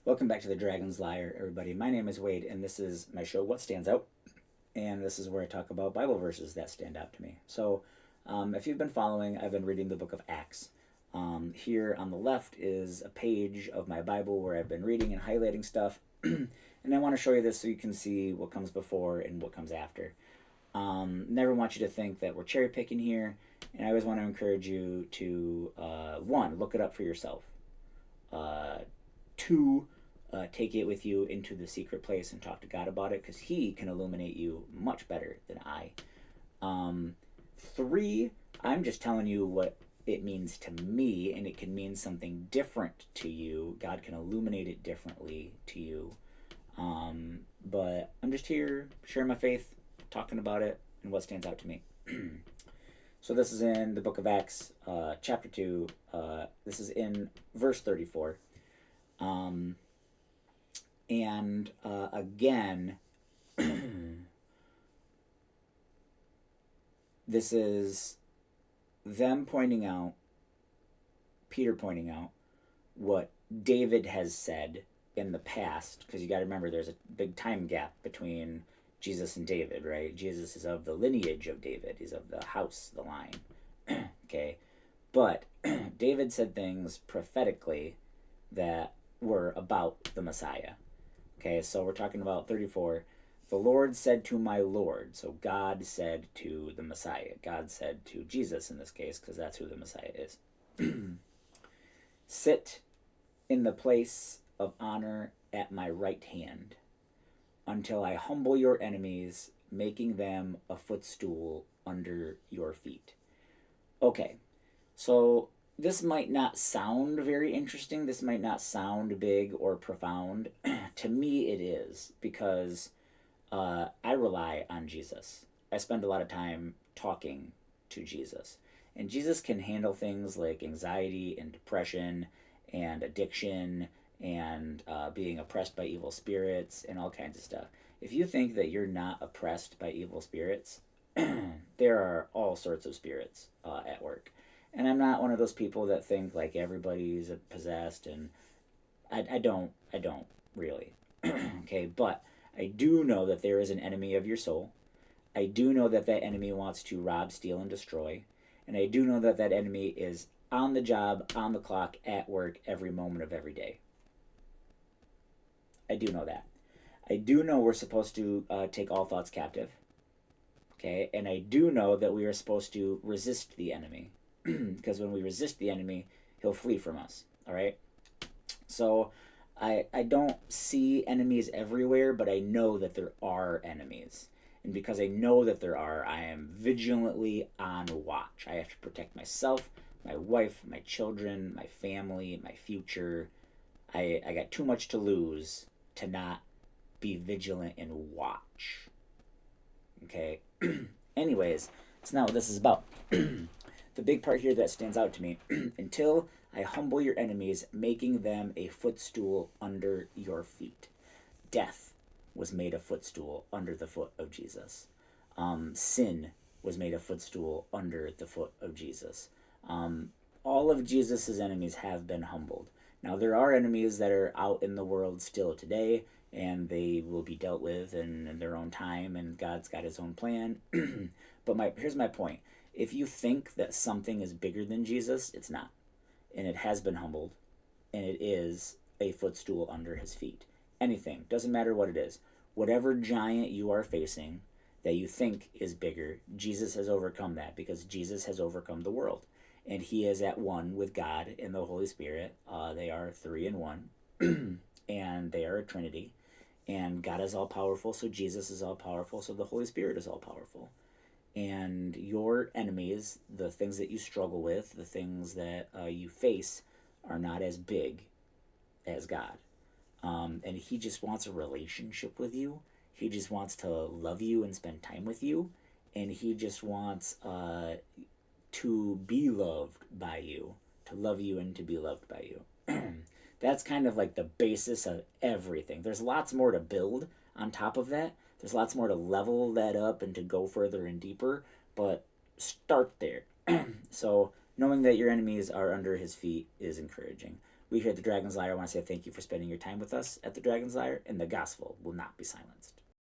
Welcome back to the Dragon's Lair, everybody. My name is Wade, and this is my show, What Stands Out? And this is where I talk about Bible verses that stand out to me. If you've been following, I've been reading the book of Acts. Here on the left is a page of my Bible where I've been reading and highlighting stuff. And I want to show you this so you can see what comes before and what comes after. Never want you to think that we're cherry picking here. And I always want to encourage you to, one, look it up for yourself. Two, take it with you into the secret place and talk to God about it because He can illuminate you much better than I. Three, I'm just telling you what it means to me, and it can mean something different to you. God can illuminate it differently to you. But I'm just here sharing my faith, talking about it, and what stands out to me. So this is in the book of Acts, chapter 2. This is in verse 34. Again, this is them pointing out, Peter pointing out, what David has said in the past, because you got to remember there's a big time gap between Jesus and David, right? Jesus is of the lineage of David, he's of the house, the line. Okay? But David said things prophetically that were about the Messiah. Okay, so we're talking about 34. The Lord said to my Lord. So God said to the Messiah. God said to Jesus in this case, because that's who the Messiah is. Sit in the place of honor at my right hand until I humble your enemies, making them a footstool under your feet. Okay, so this might not sound very interesting. This might not sound big or profound. To me, it is because I rely on Jesus. I spend a lot of time talking to Jesus. And Jesus can handle things like anxiety and depression and addiction and being oppressed by evil spirits and all kinds of stuff. If you think that you're not oppressed by evil spirits, there are all sorts of spirits at work. And I'm not one of those people that think like everybody's possessed, and I don't really. Okay, but I do know that there is an enemy of your soul. I do know that that enemy wants to rob, steal, and destroy. And I do know that that enemy is on the job, on the clock, at work, every moment of every day. I do know that. I do know we're supposed to take all thoughts captive. Okay, and I do know that we are supposed to resist the enemy. Because when we resist the enemy, he'll flee from us. All right? So I don't see enemies everywhere, but I know that there are enemies. And because I know that there are, I am vigilantly on watch. I have to protect myself, my wife, my children, my family, my future. I got too much to lose to not be vigilant and watch. Okay? Anyways, it's not what this is about. The big part here that stands out to me until I humble your enemies, making them a footstool under your feet. Death was made a footstool under the foot of Jesus. Sin was made a footstool under the foot of Jesus. All of Jesus's enemies have been humbled. Now, there are enemies that are out in the world still today, and they will be dealt with in their own time, and God's got his own plan. But here's my point. If you think that something is bigger than Jesus, it's not. And it has been humbled, and it is a footstool under his feet. Anything, doesn't matter what it is. Whatever giant you are facing that you think is bigger, Jesus has overcome that because Jesus has overcome the world. And he is at one with God and the Holy Spirit. They are three in one, and they are a trinity. And God is all powerful, so Jesus is all powerful, so the Holy Spirit is all powerful. And your enemies, the things that you struggle with, the things that you face, are not as big as God. And he just wants a relationship with you. He just wants to love you and spend time with you. And he just wants to be loved by you, to love you and to be loved by you. That's kind of like the basis of everything. There's lots more to build on top of that. There's lots more to level that up and to go further and deeper, but start there. So knowing that your enemies are under his feet is encouraging. We here at the Dragon's Lair want to say thank you for spending your time with us at the Dragon's Lair, and the gospel will not be silenced.